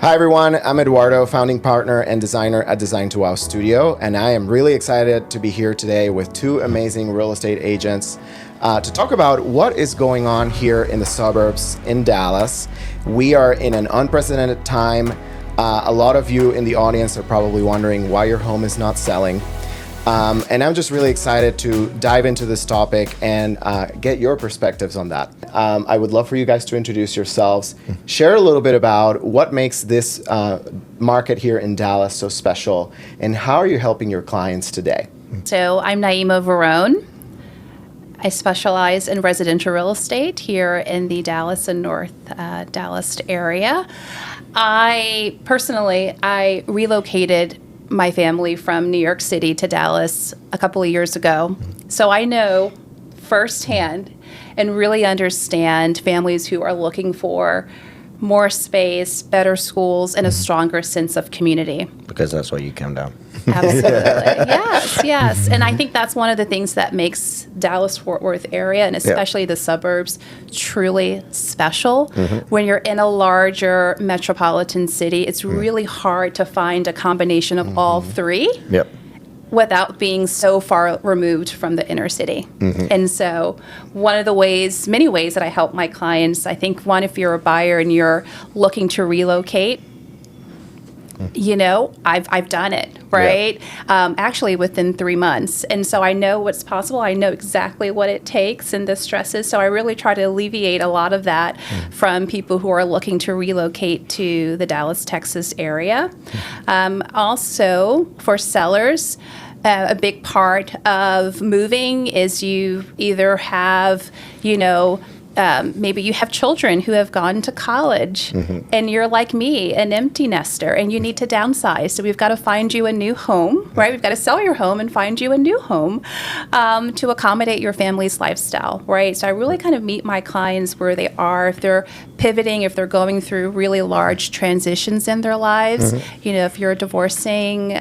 Hi everyone, I'm Eduardo, founding partner and designer at Design to Wow Studio, and I am really excited to be here today with two amazing real estate agents to talk about what is going on here in the suburbs in Dallas. We are in an unprecedented time. A lot of you in the audience are probably wondering why your home is not selling. And I'm just really excited to dive into this topic and get your perspectives on that. I would love for you guys to introduce yourselves, share a little bit about what makes this market here in Dallas so special, and how are you helping your clients today? So I'm Naima Varone. I specialize in residential real estate here in the Dallas and North Dallas area. I relocated my family from New York City to Dallas a couple of years ago. So I know firsthand and really understand families who are looking for more space, better schools, and a stronger sense of community. Because that's why you come down. Absolutely. Yes. And I think that's one of the things that makes Dallas-Fort Worth area, and especially the suburbs, truly special. When you're in a larger metropolitan city, it's really hard to find a combination of all three. Without being so far removed from the inner city. And so one of the many ways that I help my clients, I think one, if you're a buyer and you're looking to relocate, you know, I've done it, right? Actually within 3 months. And so I know what's possible. I know exactly what it takes and the stresses. So I really try to alleviate a lot of that from people who are looking to relocate to the Dallas, Texas area. Also, for sellers, a big part of moving is you either have, maybe you have children who have gone to college and you're like me, an empty nester, and you need to downsize. So we've got to find you a new home, right? We've got to sell your home and find you a new home to accommodate your family's lifestyle, right? So I really kind of meet my clients where they are. If they're pivoting, if they're going through really large transitions in their lives, if you're divorcing,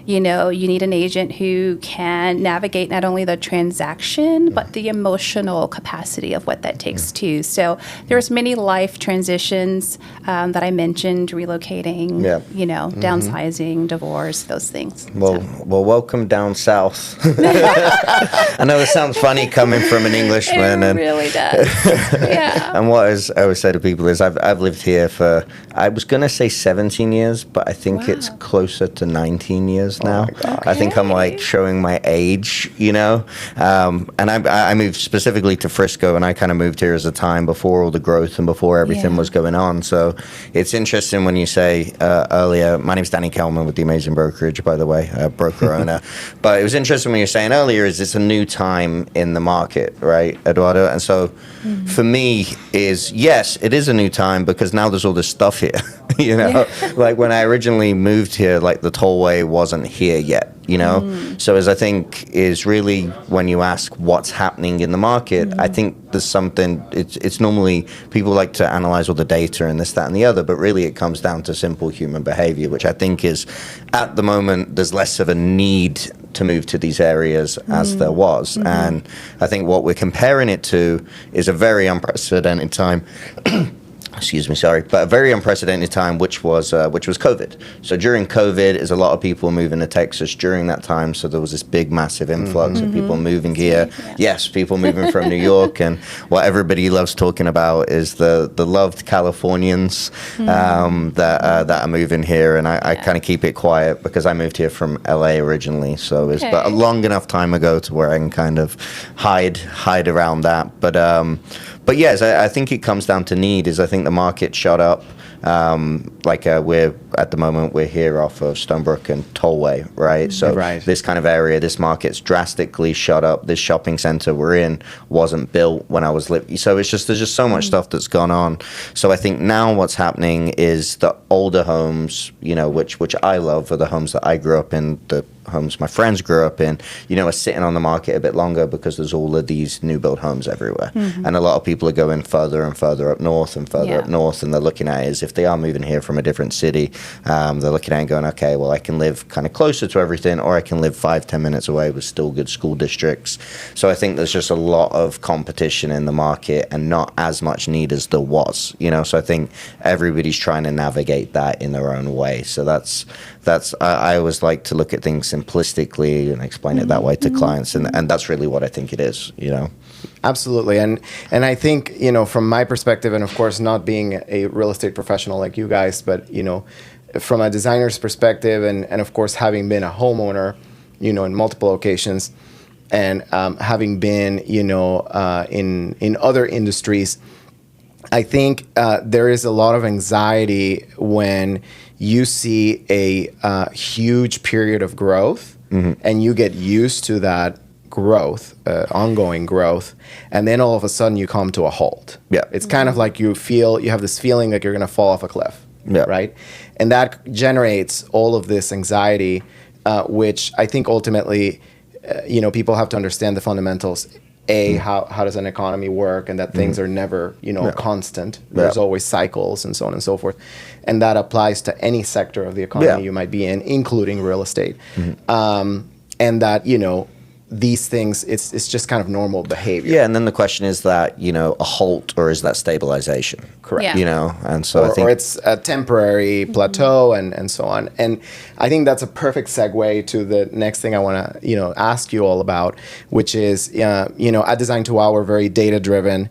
you need an agent who can navigate not only the transaction, but the emotional capacity of what that takes too. So there's many life transitions that I mentioned, relocating, downsizing, divorce, those things. Well, welcome down south. I know it sounds funny coming from an Englishman. It really does. And what I always say to people is I've lived here for, I was going to say 17 years, but I think it's closer to 19 years now. I think I'm like showing my age, and I moved specifically to Frisco, and I kind of moved here as a time before all the growth and before everything was going on. So it's interesting when you say earlier, my name's Danny Kelman with the Amazing Brokerage, by the way, broker owner. But it was interesting when you were saying earlier is it's a new time in the market, right, Eduardo? And so for me yes, it is a new time because now there's all this stuff here, like when I originally moved here, like the tollway wasn't here yet, So as I think is really when you ask what's happening in the market, I think there's something, it's normally people like to analyze all the data and this, that, and the other, but really it comes down to simple human behavior, which I think is at the moment, there's less of a need to move to these areas as there was. And I think what we're comparing it to is a very unprecedented time. Excuse me, sorry, but a very unprecedented time, which was COVID. So during COVID, is a lot of people moving to Texas during that time. So there was this big, massive influx of people moving here. Yes, people moving from New York, and what everybody loves talking about is the loved Californians that are moving here. And I kind of keep it quiet because I moved here from LA originally, so it's but a long enough time ago to where I can kind of hide around that. But yes, I think it comes down to need. I think the market shot up. We're at the moment we're here off of Stonebrook and Tollway, right? So this kind of area, this market's drastically shot up. This shopping center we're in wasn't built when I was living. So there's just so much stuff that's gone on. So I think now what's happening is the older homes, which I love, are the homes that I grew up in, the homes my friends grew up in, are sitting on the market a bit longer because there's all of these new build homes everywhere. And a lot of people are going further and further up north and further up north, and they're looking at it as if they are moving here from a different city. They're looking at it and going, okay, well, I can live kind of closer to everything, or I can live 5-10 minutes away with still good school districts. So I think there's just a lot of competition in the market and not as much need as there was, so I think everybody's trying to navigate that in their own way. So that's I always like to look at things simplistically and explain it that way to clients, and that's really what I think it is. Absolutely. And I think, from my perspective, and of course not being a real estate professional like you guys, but from a designer's perspective, and of course having been a homeowner in multiple locations, and having been in other industries, I think there is a lot of anxiety when you see a huge period of growth, and you get used to that growth, ongoing growth, and then all of a sudden you come to a halt. Yeah, it's kind of like you have this feeling like you're going to fall off a cliff. Yeah. Right, and that generates all of this anxiety, which I think ultimately, people have to understand the fundamentals. How does an economy work, and that things are never, constant. There's always cycles and so on and so forth. And that applies to any sector of the economy you might be in, including real estate. And that, these things, it's just kind of normal behavior. Yeah, and then the question is that, a halt, or is that stabilization? Correct. Yeah. And so I think... Or it's a temporary plateau and so on. And I think that's a perfect segue to the next thing I want to, ask you all about, which is, at Design to Wow, we're very data-driven.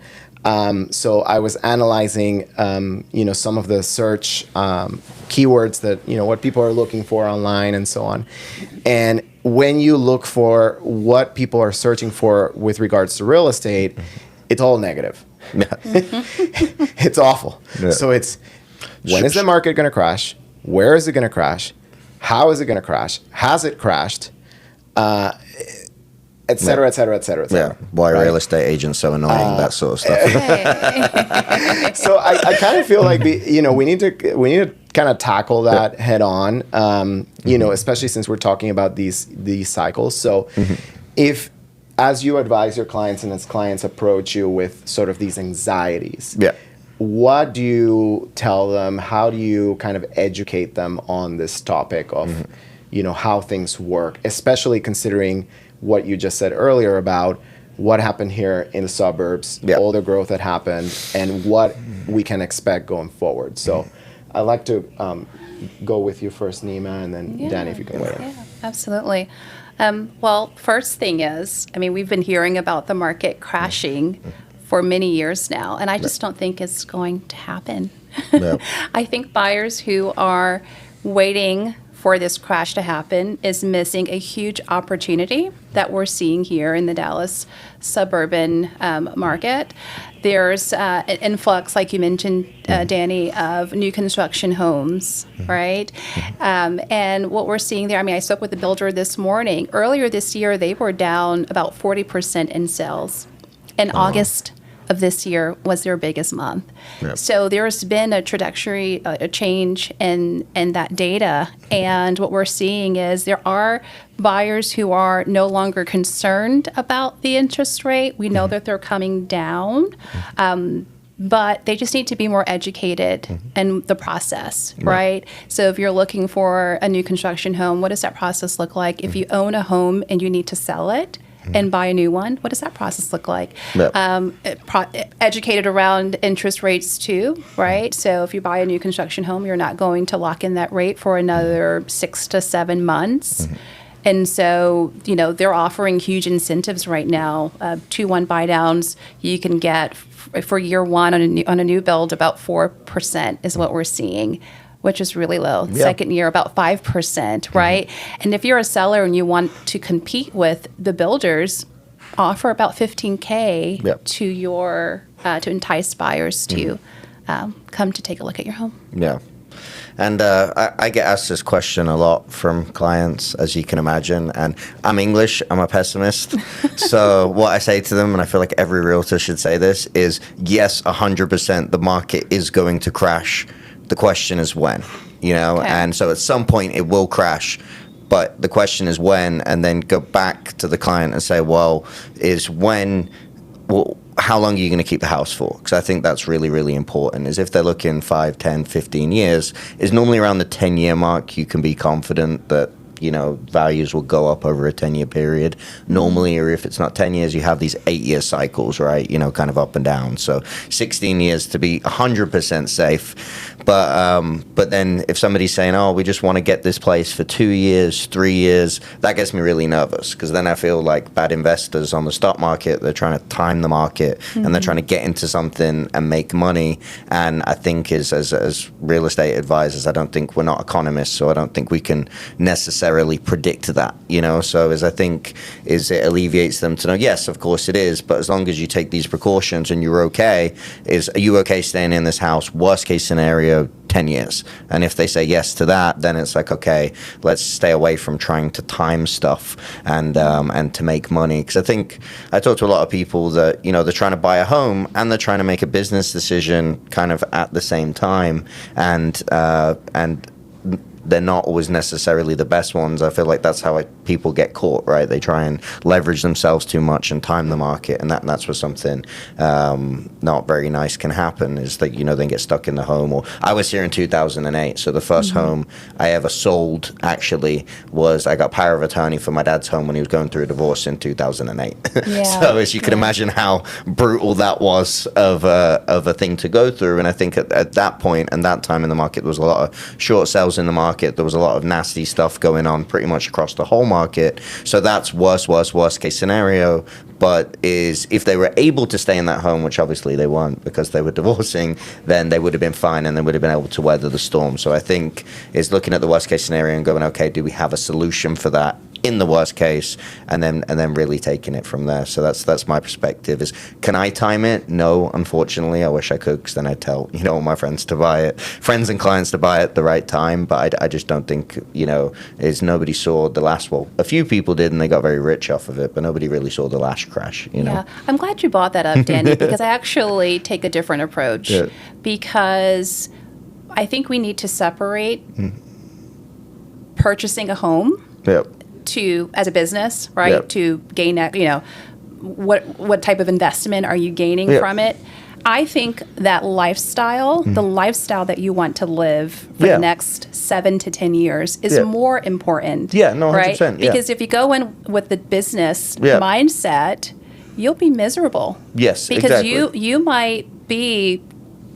So I was analyzing, some of the search keywords that, what people are looking for online and so on. And when you look for what people are searching for with regards to real estate, it's all negative. It's awful. Yeah. So it's, when is the market going to crash? Where is it going to crash? How is it going to crash? Has it crashed? Et cetera, et cetera, et cetera, et cetera. Yeah. Why are real estate agents so annoying? That sort of stuff. So I kind of feel like we need to kind of tackle that head on. Especially since we're talking about these cycles. So, if as you advise your clients and as clients approach you with sort of these anxieties, what do you tell them? How do you kind of educate them on this topic of, how things work, especially considering what you just said earlier about what happened here in the suburbs, all the growth that happened, and what we can expect going forward. So I'd like to go with you first, Nima, and then Danny, if you can weigh in. Yeah, absolutely. Well, first thing is, we've been hearing about the market crashing for many years now, and I just don't think it's going to happen. I think buyers who are waiting for this crash to happen is missing a huge opportunity that we're seeing here in the Dallas suburban market. There's an influx, like you mentioned, Danny, of new construction homes, right? And what we're seeing there, I spoke with the builder this morning. Earlier this year, they were down about 40% in sales. In August of this year was their biggest month. So there's been a trajectory, a change in that data. And what we're seeing is there are buyers who are no longer concerned about the interest rate. We know that they're coming down. But they just need to be more educated in the process, right? So if you're looking for a new construction home, what does that process look like? If you own a home and you need to sell it, and buy a new one, what does that process look like? Educated around interest rates too, right? So if you buy a new construction home, you're not going to lock in that rate for another 6 to 7 months. And so, they're offering huge incentives right now. 2-1 buy downs you can get for year one on a new build, about 4% is what we're seeing, which is really low. Second year, about 5%, right? And if you're a seller and you want to compete with the builders, offer about $15K to your to entice buyers to come to take a look at your home. Yeah. And I get asked this question a lot from clients, as you can imagine. And I'm English, I'm a pessimist. So what I say to them, and I feel like every realtor should say this, is yes, 100% the market is going to crash. The question is when, Okay. And so at some point it will crash. but the question is when, and then go back to the client and say, well, how long are you going to keep the house for? Because I think that's really, really important, is if they're looking 5, 10, 15 years, is normally around the 10-year mark, you can be confident that, values will go up over a 10-year period normally, or if it's not 10 years, you have these 8-year cycles, right? Kind of up and down. So 16 years to be 100% safe. But then if somebody's saying, oh, we just want to get this place for 2 years, 3 years, that gets me really nervous, because then I feel like bad investors on the stock market, they're trying to time the market and they're trying to get into something and make money. And I think as real estate advisors, I don't think we're not economists, so I don't think we can necessarily predict that, so I think it alleviates them to know, yes, of course it is, but as long as you take these precautions and you're okay, are you okay staying in this house, worst case scenario, 10 years? And if they say yes to that, then it's like, okay, let's stay away from trying to time stuff and to make money. Because I think I talk to a lot of people that, they're trying to buy a home and they're trying to make a business decision kind of at the same time, and they're not always necessarily the best ones. I feel like that's how people get caught, right? They try and leverage themselves too much and time the market, and that's where something not very nice can happen, is that, they get stuck in the home. Or I was here in 2008, so the first home I ever sold actually was, I got power of attorney for my dad's home when he was going through a divorce in 2008. Yeah. So as you can imagine how brutal that was of a thing to go through. And I think at that point and that time in the market, there was a lot of short sales in the market. There was a lot of nasty stuff going on pretty much across the whole market. So that's worst case scenario. But if they were able to stay in that home, which obviously they weren't because they were divorcing, then they would have been fine and they would have been able to weather the storm. So I think is looking at the worst case scenario and going, okay, do we have a solution for that in the worst case, and then really taking it from there. So that's my perspective. Is, can I time it? No, unfortunately. I wish I could, because then I'd tell all my friends and clients to buy it at the right time. But I just don't think is nobody saw the last. Well, a few people did, and they got very rich off of it, but nobody really saw the last crash. Yeah, I'm glad you brought that up, Danny, because I actually take a different approach, because I think we need to separate purchasing a home. Yep. As a business, right? Yep. To gain, what type of investment are you gaining from it? I think that lifestyle, the lifestyle that you want to live for the next 7 to 10 years is more important. Yeah, no, 100%. Right? Because if you go in with the business mindset, you'll be miserable. Yes, because exactly. you might be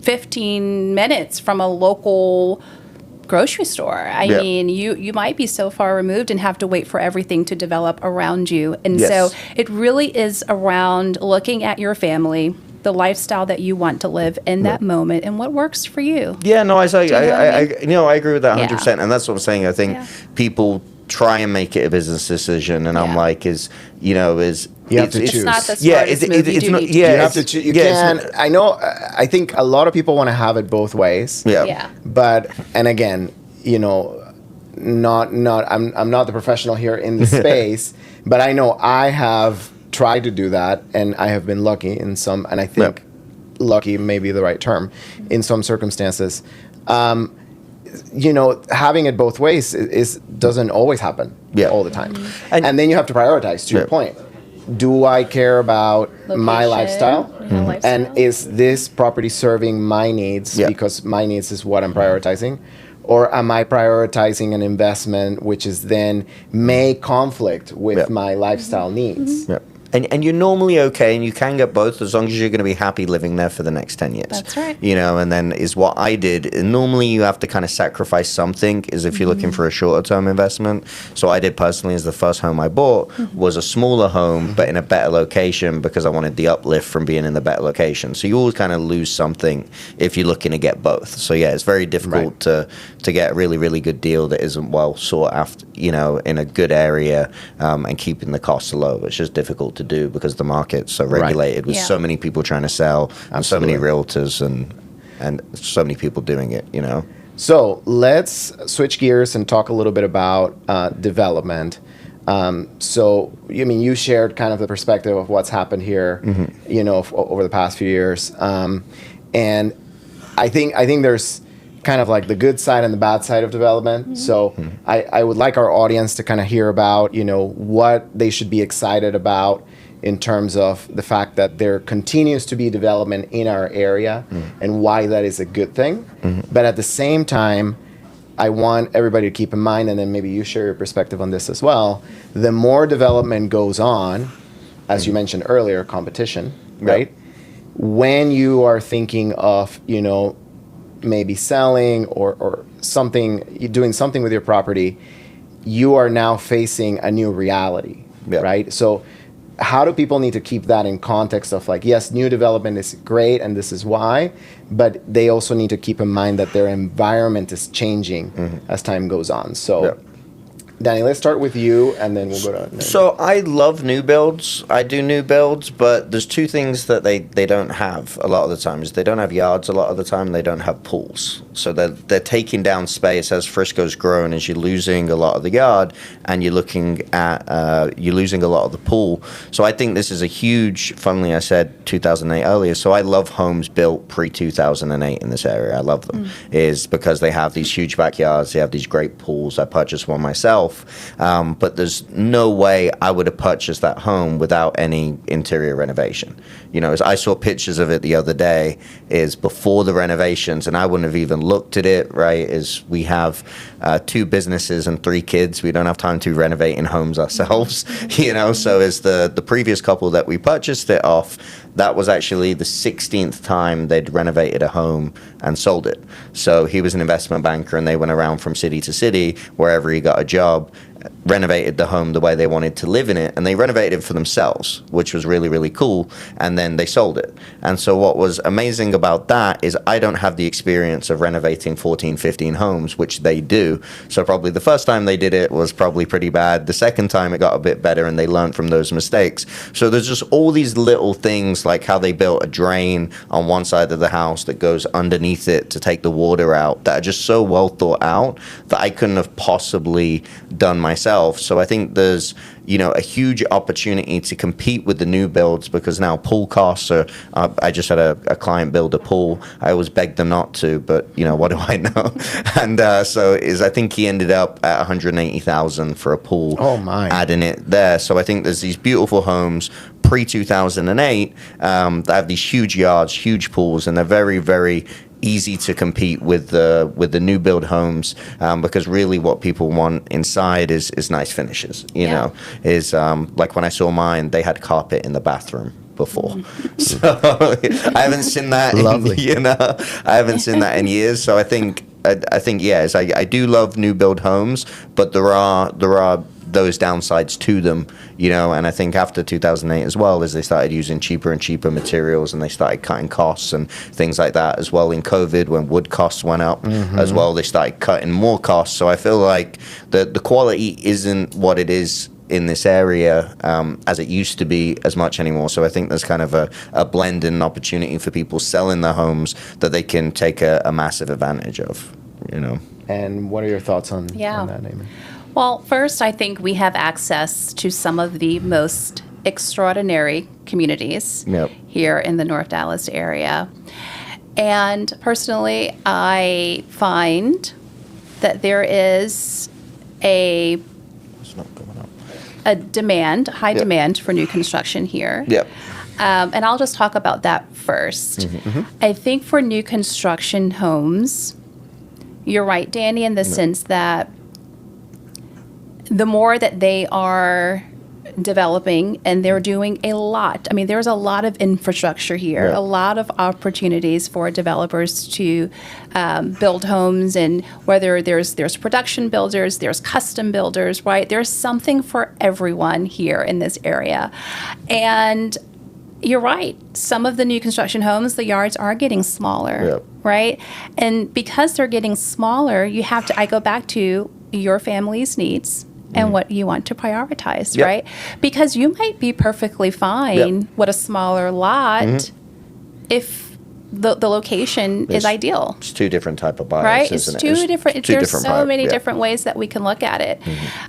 15 minutes from a local grocery store. I mean, you might be so far removed and have to wait for everything to develop around you. And so it really is around looking at your family, the lifestyle that you want to live in that moment, and what works for you. Yeah, no, I agree with that 100%. And that's what I'm saying. I think people try and make it a business decision, and I'm like, you have to choose. It's not the smartest move. You have to choose. You can. I know. I think a lot of people want to have it both ways. Yeah. But, and again, I'm not the professional here in the space, but I know I have tried to do that, and I have been lucky in some, and I think lucky may be the right term, in some circumstances. Having it both ways doesn't always happen all the time. And then you have to prioritize, to your point. Do I care about location, my lifestyle? And is this property serving my needs? Because my needs is what I'm prioritizing. Or am I prioritizing an investment which is then may conflict with my lifestyle needs? And you're normally okay, and you can get both as long as you're going to be happy living there for the next 10 years. That's right. And then is what I did. And normally you have to kind of sacrifice something, is if you're looking for a shorter term investment. So I did personally, as the first home I bought was a smaller home, but in a better location, because I wanted the uplift from being in the better location. So you always kind of lose something if you're looking to get both. So it's very difficult to get a really, really good deal that isn't well sought after, in a good area, and keeping the costs low. It's just difficult to do because the market's so regulated with so many people trying to sell and so many realtors and so many people doing it, So let's switch gears and talk a little bit about development. You shared kind of the perspective of what's happened here, over the past few years. And I think there's kind of like the good side and the bad side of development. So I would like our audience to kind of hear about, what they should be excited about in terms of the fact that there continues to be development in our area and why that is a good thing. But at the same time, I want everybody to keep in mind, and then maybe you share your perspective on this as well, the more development goes on, as you mentioned earlier, competition, right? When you are thinking of, maybe selling or something, doing something with your property, you are now facing a new reality, right? So how do people need to keep that in context of like, yes, new development is great and this is why, but they also need to keep in mind that their environment is changing as time goes on. So Danny, let's start with you, and then we'll go to... So I love new builds. I do new builds, but there's two things that they don't have a lot of the times. They don't have yards a lot of the time. They don't have pools. So they're taking down space as Frisco's grown, as you're losing a lot of the yard, and you're looking at, you're losing a lot of the pool. So I think this is a huge, funnily I said 2008 earlier, so I love homes built pre-2008 in this area. I love them. Is because they have these huge backyards, they have these great pools. I purchased one myself. But there's no way I would have purchased that home without any interior renovation. As I saw pictures of it the other day, is before the renovations, and I wouldn't have even looked at it, right? Is we have 2 businesses and 3 kids. We don't have time to renovate in homes ourselves, So as the previous couple that we purchased it off, that was actually the 16th time they'd renovated a home and sold it. So he was an investment banker, and they went around from city to city, wherever he got a job, renovated the home the way they wanted to live in it, and they renovated it for themselves, which was really, really cool, and then they sold it. And so what was amazing about that is I don't have the experience of renovating 14, 15 homes, which they do. So probably the first time they did it was probably pretty bad. The second time it got a bit better, and they learned from those mistakes. So there's just all these little things, like how they built a drain on one side of the house that goes underneath it to take the water out, that are just so well thought out that I couldn't have possibly done myself. So I think there's a huge opportunity to compete with the new builds, because now pool costs are I just had a client build a pool. I always begged them not to, but what do I know? And I think he ended up at 180,000 for a pool. Oh my! Adding it there. So I think there's these beautiful homes pre-2008 that have these huge yards, huge pools, and they're very, very easy to compete with the new build homes, because really what people want inside is nice finishes. Is like when I saw mine, they had carpet in the bathroom before. So I haven't seen that. Lovely. I haven't seen that in years. So I think yes, I do love new build homes, but there are those downsides to them, and I think after 2008 as well, as they started using cheaper and cheaper materials, and they started cutting costs and things like that as well. In COVID, when wood costs went up as well, they started cutting more costs. So I feel like the quality isn't what it is in this area as it used to be as much anymore. So I think there's kind of a blend and opportunity for people selling their homes that they can take a massive advantage of, And what are your thoughts on that, Naaman? Well, first, I think we have access to some of the most extraordinary communities here in the North Dallas area. And personally, I find that there is a demand, high demand for new construction here. And I'll just talk about that first. I think for new construction homes, you're right, Danny, in the sense that the more that they are developing, and they're doing a lot. I mean, there's a lot of infrastructure here, a lot of opportunities for developers to build homes, and whether there's production builders, there's custom builders, right? There's something for everyone here in this area. And you're right. Some of the new construction homes, the yards are getting smaller, right? And because they're getting smaller, I go back to your family's needs and what you want to prioritize, right? Because you might be perfectly fine with a smaller lot if the location is ideal. It's 2 different type of buyers, right? isn't It's 2 different. There's so many yeah. different ways that we can look at it.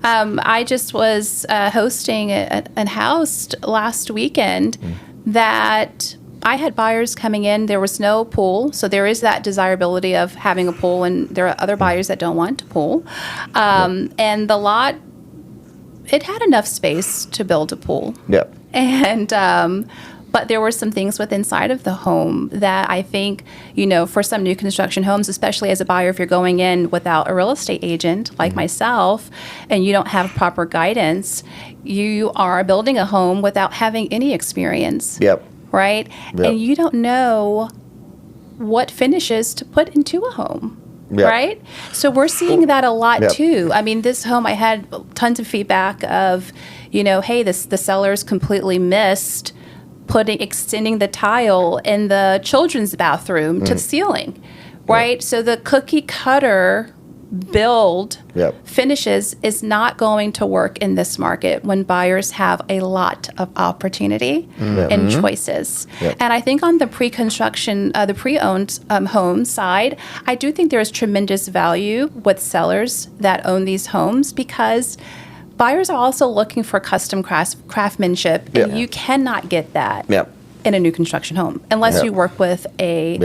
I just was hosting a house last weekend that I had buyers coming in, there was no pool, so there is that desirability of having a pool, and there are other buyers that don't want a pool. And the lot, it had enough space to build a pool. Yep. And but there were some things with inside of the home that I think, for some new construction homes, especially as a buyer, if you're going in without a real estate agent like myself, and you don't have proper guidance, you are building a home without having any experience. Yep. Right? Yep. And you don't know what finishes to put into a home. Yep. Right? So we're seeing that a lot Yep. too. I mean, this home, I had tons of feedback of, hey, the seller's completely missed extending the tile in the children's bathroom to the ceiling, right? Yep. So the cookie cutter build Yep. finishes is not going to work in this market when buyers have a lot of opportunity and choices. Yep. And I think on the pre-construction, the pre-owned home side, I do think there is tremendous value with sellers that own these homes, because buyers are also looking for custom craftsmanship, and you cannot get that Yep. in a new construction home unless Yep. you work with a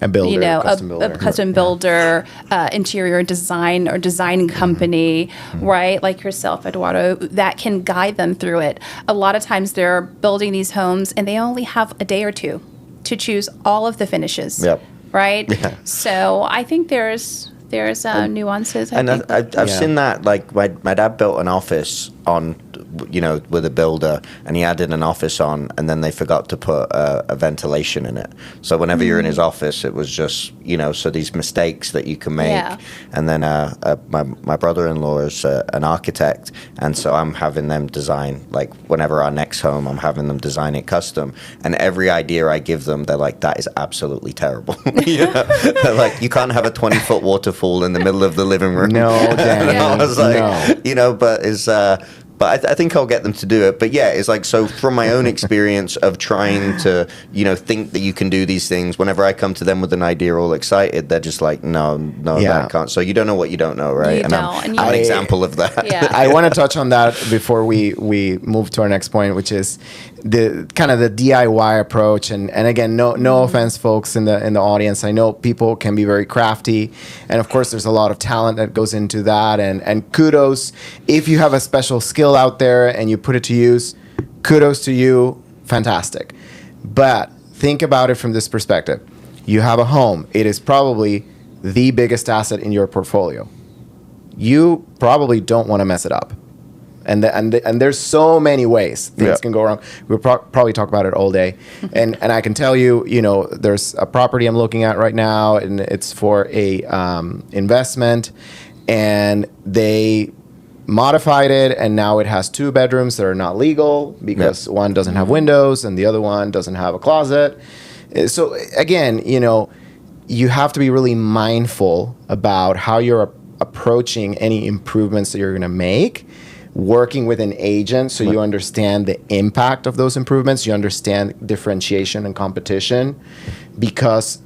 builder, a custom builder, interior design or design company, right? Like yourself, Eduardo, that can guide them through it. A lot of times they're building these homes and they only have a day or two to choose all of the finishes, Yep. right? Yeah. So I think there's nuances. I've seen that. Like my dad built an office on, with a builder, and he added an office on, and then they forgot to put a ventilation in it. So whenever you're in his office, it was just, so these mistakes that you can make. Yeah. And then my brother-in-law is an architect, and so I'm having them design, like whenever our next home, I'm having them design it custom. And every idea I give them, they're like, that is absolutely terrible. They're like, you can't have a 20-foot waterfall in the middle of the living room. No, Danny. I was like, no. but it's but I think I'll get them to do it. But yeah, it's like, so from my own experience of trying to, think that you can do these things, whenever I come to them with an idea all excited, they're just like, no, that can't. So you don't know what you don't know, right? You and don't. I'm an example of that. Yeah. I want to touch on that before we move to our next point, which is the kind of the DIY approach. And again, no offense, folks in the audience. I know people can be very crafty, and of course, there's a lot of talent that goes into that. And kudos if you have a special skill out there and you put it to use. Kudos to you, fantastic. But think about it from this perspective: you have a home. It is probably the biggest asset in your portfolio. You probably don't want to mess it up. And there's so many ways things can go wrong. We'll probably talk about it all day. And I can tell you, there's a property I'm looking at right now, and it's for a investment, and they modified it, and now it has 2 bedrooms that are not legal because one doesn't have windows and the other one doesn't have a closet. So again, you have to be really mindful about how you're approaching any improvements that you're going to make, working with an agent so you understand the impact of those improvements, you understand differentiation and competition, because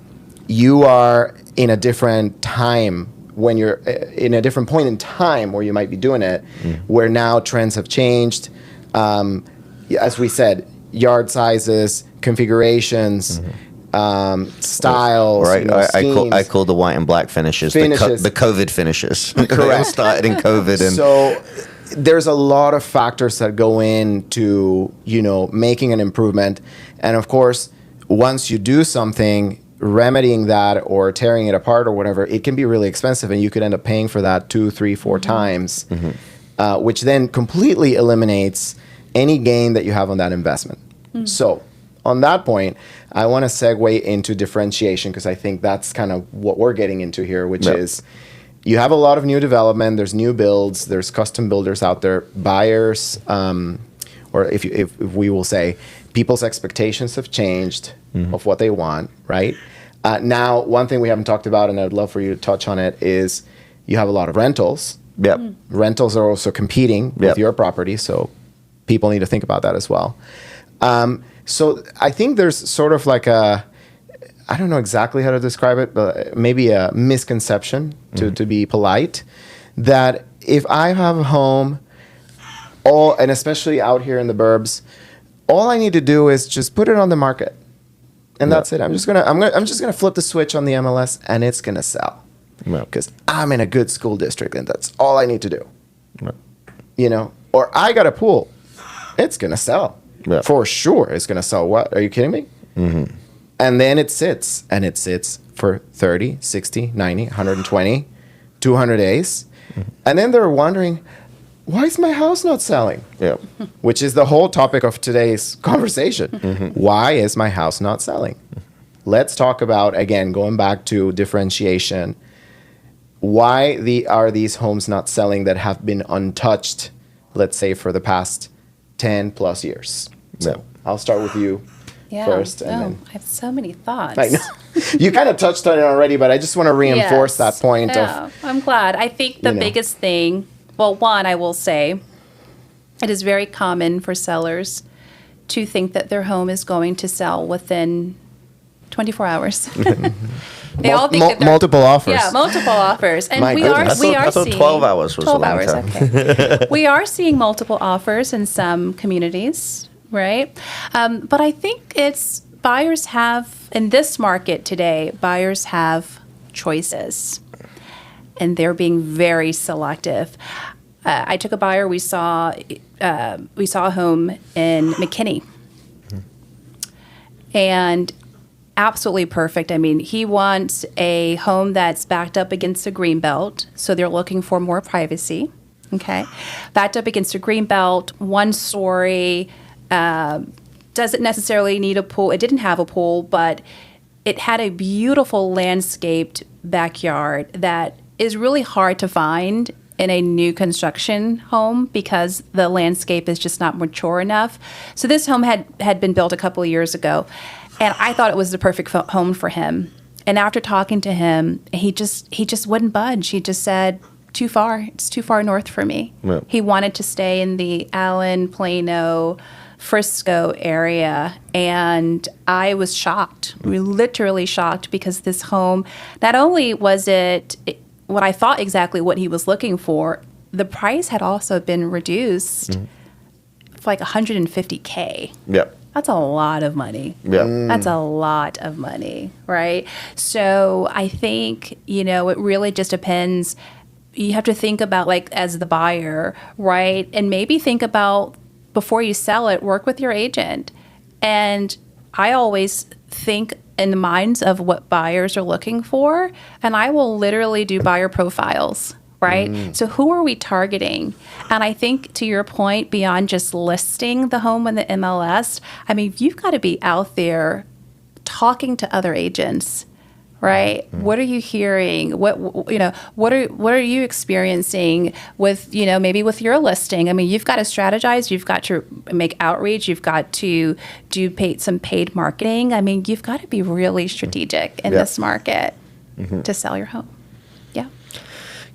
you are in a different time when you're in a different point in time where you might be doing it, where now trends have changed. As we said, yard sizes, configurations, styles, Right. I call the white and black finishes. The COVID finishes. They all started in COVID. And so there's a lot of factors that go into, making an improvement. And of course, once you do something, remedying that or tearing it apart or whatever, it can be really expensive, and you could end up paying for that 2, 3, 4 times, which then completely eliminates any gain that you have on that investment. So on that point, I want to segue into differentiation, because I think that's kind of what we're getting into here, which is you have a lot of new development, there's new builds, there's custom builders out there, buyers, or if we will say, people's expectations have changed of what they want, right? Now, one thing we haven't talked about, and I'd love for you to touch on it, is you have a lot of rentals. Rentals are also competing with your property, so people need to think about that as well. So I think there's sort of like I don't know exactly how to describe it, but maybe a misconception, to be polite, that if I have a home, and especially out here in the burbs, all I need to do is just put it on the market. and that's it. I'm just gonna flip the switch on the MLS, and it's gonna sell because I'm in a good school district, and that's all I need to do. You know, or I got a pool, it's gonna sell for sure. It's gonna sell. What? Are you kidding me? Mm-hmm. And then it sits for 30, 60, 90, 120, 200 days, and then they're wondering, why is my house not selling? Yeah. Which is the whole topic of today's conversation. Why is my house not selling? Let's talk about, again, going back to differentiation. Why are these homes not selling that have been untouched, let's say, for the past 10 plus years? So I'll start with you first. And then I have so many thoughts. I know. You kind of touched on it already, but I just want to reinforce that point. I'm glad. I think the biggest thing, well, one, I will say, it is very common for sellers to think that their home is going to sell within 24 hours. They all think that multiple offers. Yeah, multiple offers. And we are I thought seeing 12 hours was 12 a long hours, time. okay. We are seeing multiple offers in some communities, right? But I think buyers have, in this market today, buyers have choices. And they're being very selective. I took a buyer. We saw a home in McKinney, and absolutely perfect. I mean, he wants a home that's backed up against a green belt, so they're looking for more privacy. Okay, backed up against a green belt, 1 story. Doesn't necessarily need a pool. It didn't have a pool, but it had a beautiful landscaped backyard that is really hard to find in a new construction home because the landscape is just not mature enough. So this home had been built a couple of years ago, and I thought it was the perfect home for him. And after talking to him, he just wouldn't budge. He just said, too far. It's too far north for me. Yeah. He wanted to stay in the Allen, Plano, Frisco area, and I was shocked, literally shocked, because this home, not only was it what I thought exactly what he was looking for, the price had also been reduced for like $150K. Yep. That's a lot of money. Yeah. That's a lot of money, right? So I think, it really just depends. You have to think about, like, as the buyer, right? And maybe think about, before you sell it, work with your agent. And I always think in the minds of what buyers are looking for, and I will literally do buyer profiles, right? So who are we targeting? And I think, to your point, beyond just listing the home in the MLS, I mean, you've got to be out there talking to other agents, right? What are you hearing? What are you experiencing with, maybe with your listing? I mean, you've got to strategize. You've got to make outreach. You've got to do some paid marketing. I mean, you've got to be really strategic in this market to sell your home. Yeah.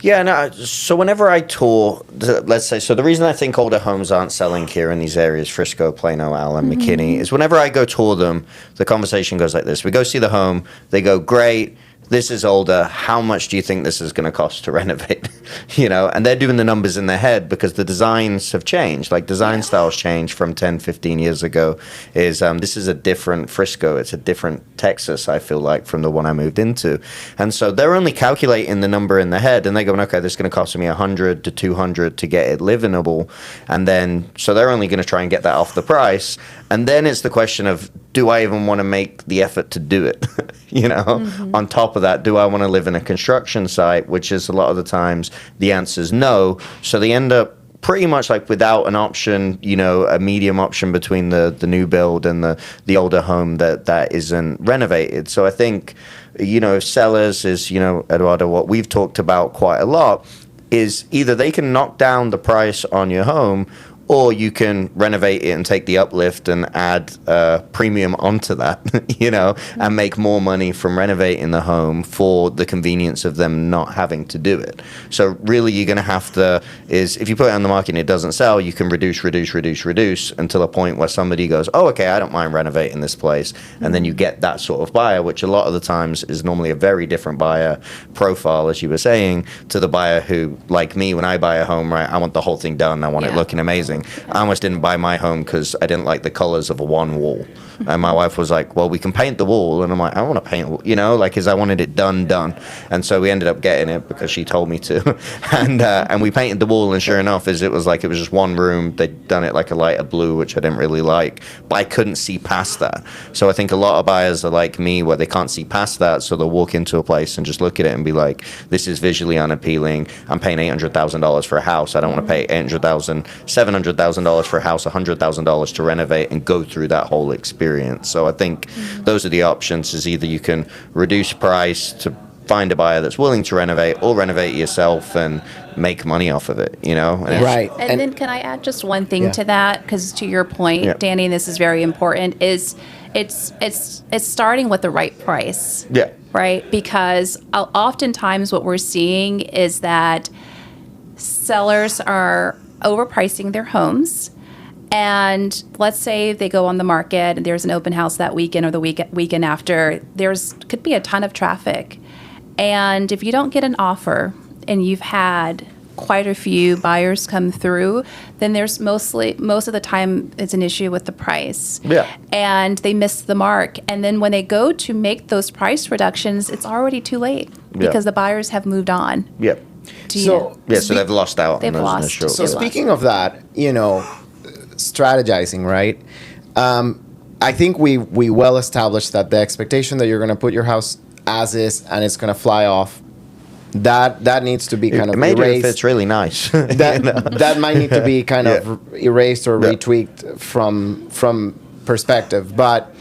Yeah, no, so whenever I tour, let's say, so the reason I think older homes aren't selling here in these areas, Frisco, Plano, Allen, McKinney, is whenever I go tour them, the conversation goes like this. We go see the home, they go, great, this is older, how much do you think this is going to cost to renovate? And they're doing the numbers in their head because the designs have changed. Like, design styles change from 10, 15 years ago. This is a different Frisco. It's a different Texas, I feel like, from the one I moved into. And so they're only calculating the number in their head, and they're going, okay, this is going to cost me $100 to $200 to get it livable. And then, so they're only going to try and get that off the price. And then it's the question of, do I even want to make the effort to do it? On top of that, do I want to live in a construction site, which is a lot of the times the answer is no. So they end up pretty much like without an option, a medium option between the new build and the older home that isn't renovated. So I think, sellers is, Eduardo, what we've talked about quite a lot is either they can knock down the price on your home, or you can renovate it and take the uplift and add premium onto that, and make more money from renovating the home for the convenience of them not having to do it. So really you're going to have to, if you put it on the market and it doesn't sell, you can reduce until a point where somebody goes, oh, okay, I don't mind renovating this place. And then you get that sort of buyer, which a lot of the times is normally a very different buyer profile, as you were saying, to the buyer who, like me, when I buy a home, right, I want the whole thing done. I want it looking amazing. I almost didn't buy my home because I didn't like the colors of one wall. And my wife was like, well, we can paint the wall. And I'm like, I don't want to paint, you know, like, because I wanted it done. And so we ended up getting it because she told me to. And we painted the wall, and sure enough, it was just one room. They'd done it like a lighter blue, which I didn't really like, but I couldn't see past that. So I think a lot of buyers are like me, where they can't see past that. So they'll walk into a place and just look at it and be like, this is visually unappealing. I'm paying $800,000 for a house. I don't want to pay $700,000 for a house, $100,000 to renovate and go through that whole experience. So I think those are the options. Is either you can reduce price to find a buyer that's willing to renovate, or renovate yourself and make money off of it, you know? And Right. And then can I add just one thing to that? Because to your point, Danny, and this is very important, is it's starting with the right price. Yeah. Right? Because oftentimes what we're seeing is that sellers are overpricing their homes. And let's say they go on the market and there's an open house that weekend or the weekend after, could be a ton of traffic. And if you don't get an offer and you've had quite a few buyers come through, then there's most of the time it's an issue with the price. Yeah. And they miss the mark. And then when they go to make those price reductions, it's already too late because the buyers have moved on. Yeah. So they've lost out. They've on those lost. initial. So speaking of that, you know, strategizing, right? I think we well established that the expectation that you're going to put your house as is and it's going to fly off, that needs to be kind of maybe erased. if it's really nice. That might need to be kind of erased or retweaked from perspective. But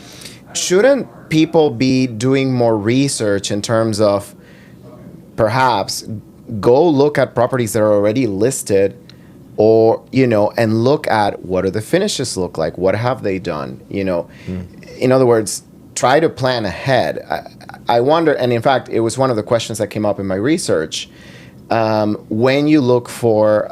shouldn't people be doing more research in terms of perhaps go look at properties that are already listed, or, you know, and look at what do the finishes look like? What have they done? You know, in other words, try to plan ahead. I wonder, and in fact, it was one of the questions that came up in my research. When you look for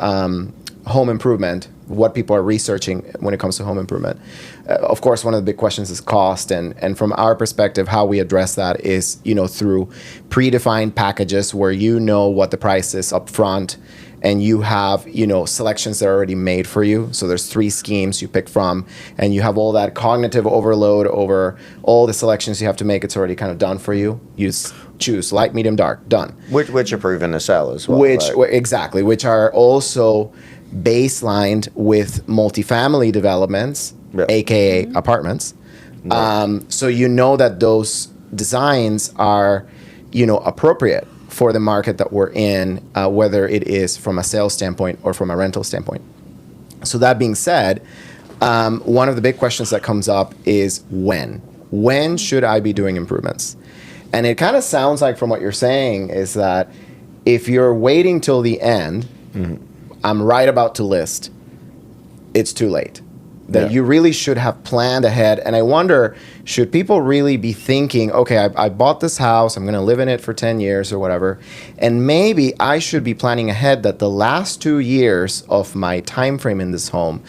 home improvement, what people are researching when it comes to home improvement, of course, one of the big questions is cost. And from our perspective, how we address that is, you know, through predefined packages where you know what the price is up front, and you have, you know, selections that are already made for you. So there's 3 schemes you pick from, and you have all that cognitive overload over all the selections you have to make. It's already kind of done for you. You choose light, medium, dark, done. Which are proven to sell as well. Exactly, which are also baselined with multifamily developments, aka apartments. So you know that those designs are, you know, appropriate for the market that we're in, whether it is from a sales standpoint or from a rental standpoint. So that being said, one of the big questions that comes up is when? When should I be doing improvements? And it kind of sounds like from what you're saying is that if you're waiting till the end, I'm right about to list, it's too late. That you really should have planned ahead. And I wonder, should people really be thinking, okay, I bought this house, I'm going to live in it for 10 years or whatever, and maybe I should be planning ahead that the last 2 years of my time frame in this home,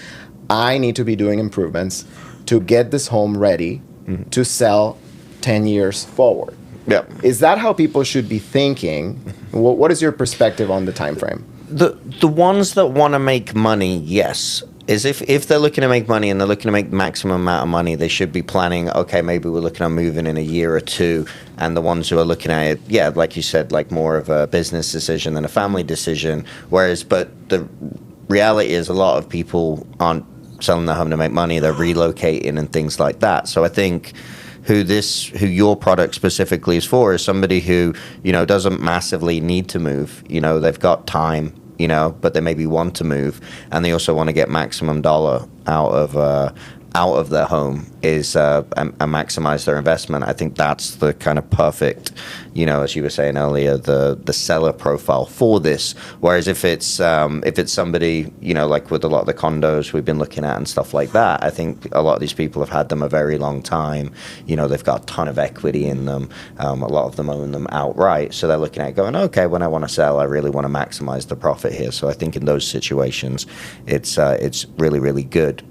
I need to be doing improvements to get this home ready to sell 10 years forward. Yeah. Is that how people should be thinking? What is your perspective on the time frame? The ones that want to make money, yes. Is if they're looking to make money and they're looking to make the maximum amount of money, they should be planning, okay, maybe we're looking at moving in a year or two. And the ones who are looking at it, yeah, like you said, like more of a business decision than a family decision. But the reality is a lot of people aren't selling their home to make money. They're relocating and things like that. So I think who your product specifically is for is somebody who, you know, doesn't massively need to move. You know, they've got time, you know, but they maybe want to move, and they also want to get maximum dollar out of their home and maximize their investment. I think that's the kind of perfect, you know, as you were saying earlier, the seller profile for this. Whereas if it's somebody, you know, like with a lot of the condos we've been looking at and stuff like that, I think a lot of these people have had them a very long time. You know, they've got a ton of equity in them. A lot of them own them outright, so they're looking at it going, okay, when I want to sell, I really want to maximize the profit here. So I think in those situations, it's really, really good,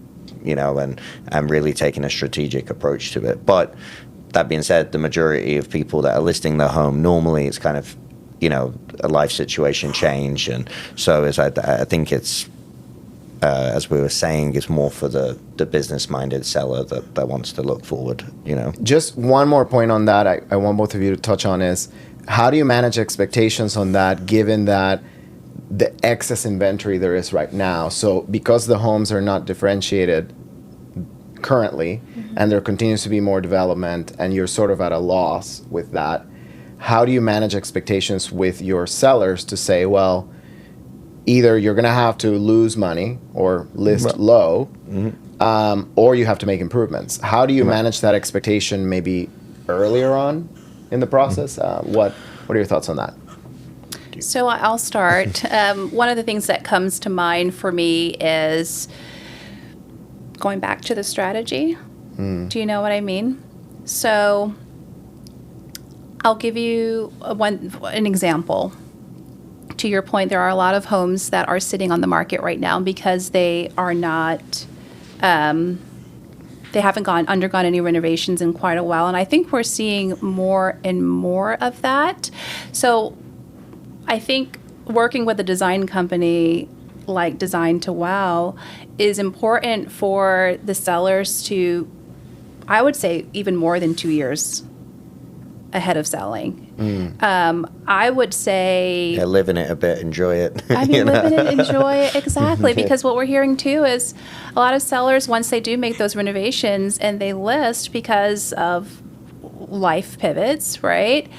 you know, and really taking a strategic approach to it. But that being said, the majority of people that are listing their home, normally it's kind of, you know, a life situation change. And so I think it's as we were saying, is more for the business-minded seller that wants to look forward, Just one more point on that I want both of you to touch on is, how do you manage expectations on that, given that the excess inventory there is right now? So because the homes are not differentiated currently, and there continues to be more development, and you're sort of at a loss with that, how do you manage expectations with your sellers to say, well, either you're going to have to lose money or list low, or you have to make improvements? How do you manage that expectation maybe earlier on in the process? What are your thoughts on that? So I'll start. One of the things that comes to mind for me is going back to the strategy. Do you know what I mean? So I'll give you an example. To your point, there are a lot of homes that are sitting on the market right now because they are not, they haven't undergone any renovations in quite a while. And I think we're seeing more and more of that. So I think working with a design company like Design to Wow is important for the sellers to, I would say, even more than 2 years ahead of selling. I would say... Yeah, live in it a bit, enjoy it. I mean, live in it, enjoy it, exactly. Because what we're hearing, too, is a lot of sellers, once they do make those renovations and they list because of life pivots, right,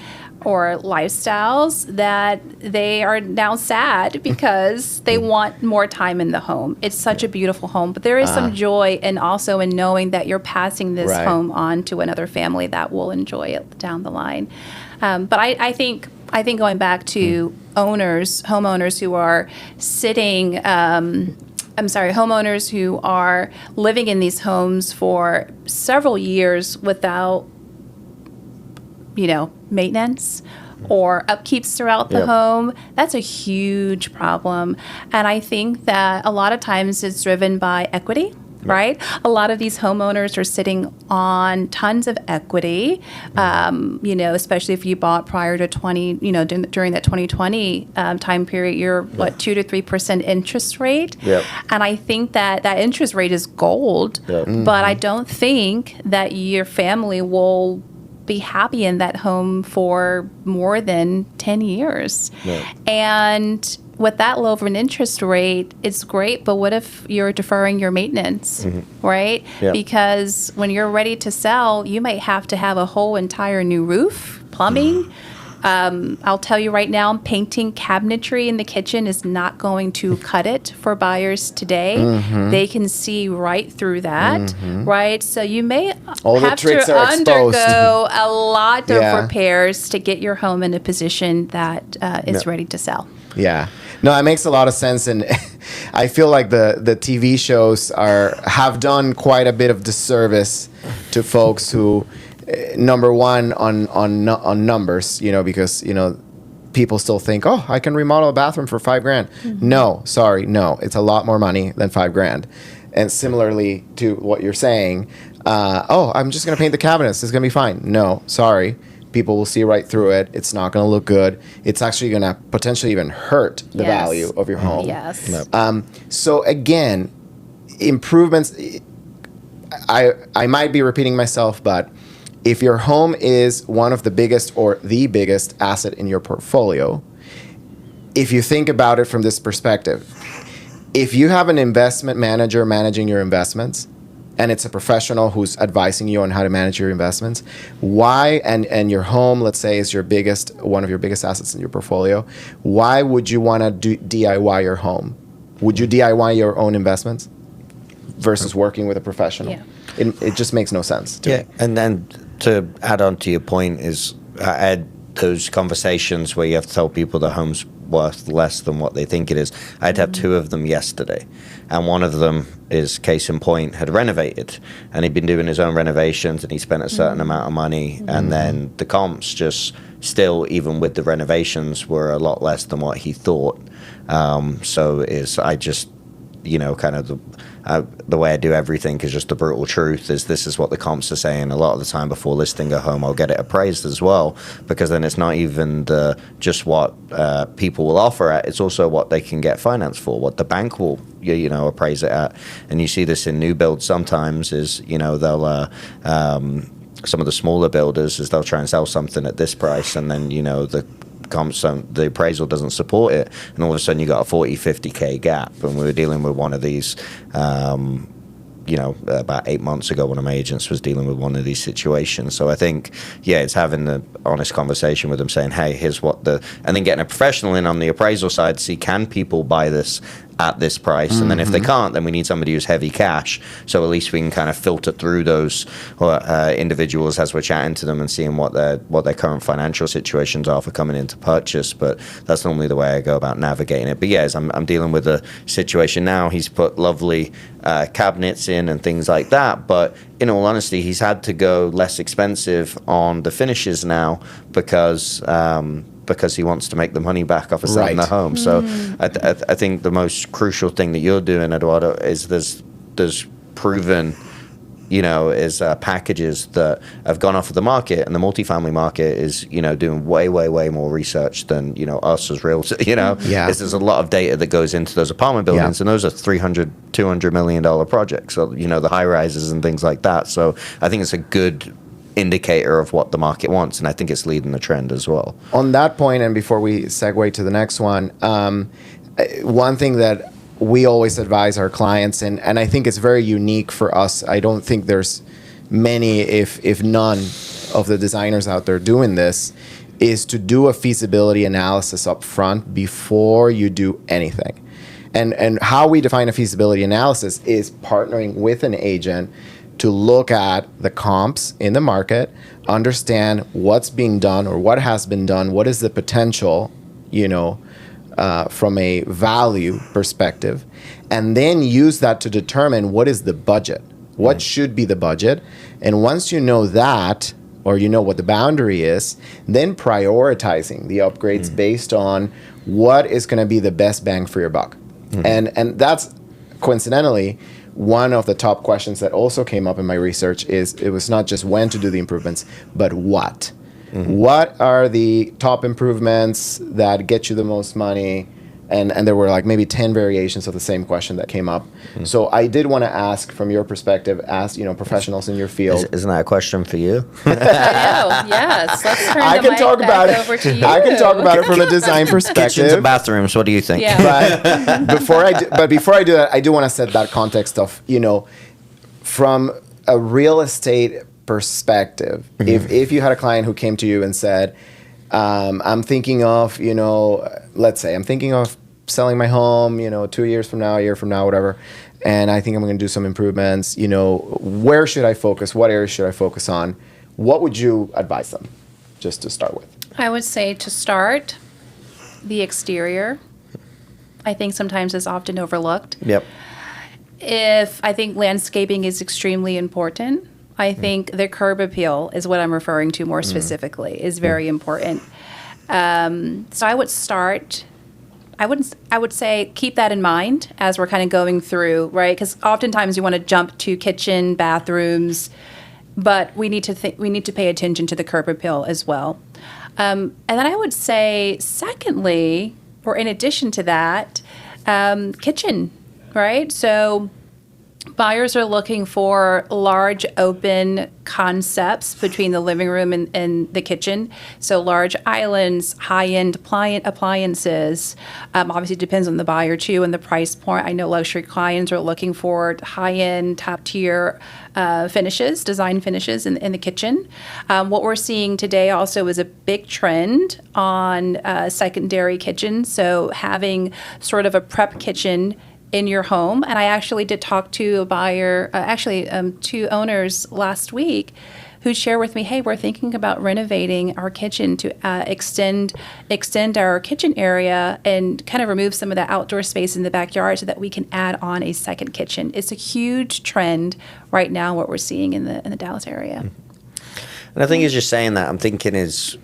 or lifestyles, that they are now sad because they want more time in the home. It's such a beautiful home, but there is some joy and also in knowing that you're passing this home on to another family that will enjoy it down the line. But I think going back to homeowners who are sitting, homeowners who are living in these homes for several years without, maintenance or upkeeps throughout the home, that's a huge problem. And I think that a lot of times it's driven by equity. Right? A lot of these homeowners are sitting on tons of equity, especially if you bought prior to during that 2020 time period, you're 2 to 3% interest rate. And I think that interest rate is gold, but I don't think that your family will be happy in that home for more than 10 years. And with that low of an interest rate, it's great, but what if you're deferring your maintenance, right? Because when you're ready to sell, you might have to have a whole entire new roof, plumbing. I'll tell you right now, painting cabinetry in the kitchen is not going to cut it for buyers today. They can see right through that, right? So you may have to undergo a lot of repairs to get your home in a position that is ready to sell. Yeah. No, it makes a lot of sense, and I feel like the TV shows have done quite a bit of disservice to folks who, number one, on numbers, because people still think, oh, I can remodel a bathroom for $5,000. No, sorry, no, it's a lot more money than $5,000. And similarly to what you're saying, I'm just going to paint the cabinets, it's going to be fine. No, sorry. People will see right through it. It's not going to look good. It's actually going to potentially even hurt the value of your home. So again, improvements, I might be repeating myself, but if your home is one of the biggest or the biggest asset in your portfolio, if you think about it from this perspective, if you have an investment manager managing your investments, and it's a professional who's advising you on how to manage your investments, why, and your home, let's say, is one of your biggest assets in your portfolio, why would you want to DIY your home? Would you DIY your own investments versus working with a professional? It just makes no sense to me. And then to add on to your point is, I had those conversations where you have to tell people the home's worth less than what they think it is. I'd have two of them yesterday, and one of them is, case in point, had renovated, and he'd been doing his own renovations, and he spent a certain amount of money, and then the comps just still, even with the renovations, were a lot less than what he thought. kind of the way I do everything is just the brutal truth is this is what the comps are saying. A lot of the time before listing a home, I'll get it appraised as well, because then it's not even just what people will offer at, it's also what they can get finance for, what the bank will appraise it at. And you see this in new builds sometimes is, they'll some of the smaller builders is they'll try and sell something at this price, and then the appraisal doesn't support it, and all of a sudden you got a 40-50K gap. And we were dealing with one of these about 8 months ago, one of my agents was dealing with one of these situations. So I think, it's having the honest conversation with them, saying, hey, here's what and then getting a professional in on the appraisal side to see, can people buy this at this price? And then if they can't, then we need somebody who's heavy cash. So at least we can kind of filter through those individuals as we're chatting to them and seeing what their current financial situations are for coming into purchase. But that's normally the way I go about navigating it. But as I'm dealing with a situation now, he's put lovely cabinets in and things like that. But in all honesty, he's had to go less expensive on the finishes now because he wants to make the money back off of selling the home. So I think the most crucial thing that you're doing, Eduardo, is there's proven, is packages that have gone off of the market, and the multifamily market is, doing way, way, way more research than, us as realtors, There's a lot of data that goes into those apartment buildings, and those are $300, $200 million projects. So, the high rises and things like that. So I think it's a good indicator of what the market wants, and I think it's leading the trend as well. On that point, and before we segue to the next one, one thing that we always advise our clients, and I think it's very unique for us, I don't think there's many, if none, of the designers out there doing this, is to do a feasibility analysis up front before you do anything. And how we define a feasibility analysis is partnering with an agent to look at the comps in the market, understand what's being done or what has been done, what is the potential, from a value perspective, and then use that to determine what is the budget, what should be the budget. And once you know that, or what the boundary is, then prioritizing the upgrades based on what is going to be the best bang for your buck. And that's coincidentally one of the top questions that also came up in my research. Is it was not just when to do the improvements, but what. What are the top improvements that get you the most money? And there were like maybe 10 variations of the same question that came up. So I did want to ask, from your perspective, as professionals in your field. Isn't that a question for you? I know. Yes. Let's turn the mic back over to you. I can talk about it from a design perspective. Kitchens and bathrooms. What do you think? Yeah. But before I do that, I do want to set that context of from a real estate perspective. If you had a client who came to you and said, I'm thinking of, let's say I'm thinking of selling my home, 2 years from now, a year from now, whatever, and I think I'm going to do some improvements, where should I focus? What areas should I focus on? What would you advise them, just to start with? I would say to start, the exterior, I think sometimes is often overlooked. Yep. I think landscaping is extremely important. I think the curb appeal is what I'm referring to more specifically, is very important. So I would start, I would say keep that in mind as we're kind of going through, right? Because oftentimes you want to jump to kitchen, bathrooms, but we need to pay attention to the curb appeal as well. And then I would say, secondly, or in addition to that, kitchen, right? So buyers are looking for large open concepts between the living room and the kitchen. So large islands, high-end appliances. Obviously, it depends on the buyer, too, and the price point. I know luxury clients are looking for high-end, top-tier finishes, design finishes in the kitchen. What we're seeing today also is a big trend on secondary kitchens. So having sort of a prep kitchen in your home. And I actually did talk to a buyer, two owners last week who shared with me, hey, we're thinking about renovating our kitchen to extend our kitchen area and kind of remove some of the outdoor space in the backyard so that we can add on a second kitchen. It's a huge trend right now, what we're seeing in the Dallas area. And I think as you're saying that, I'm thinking is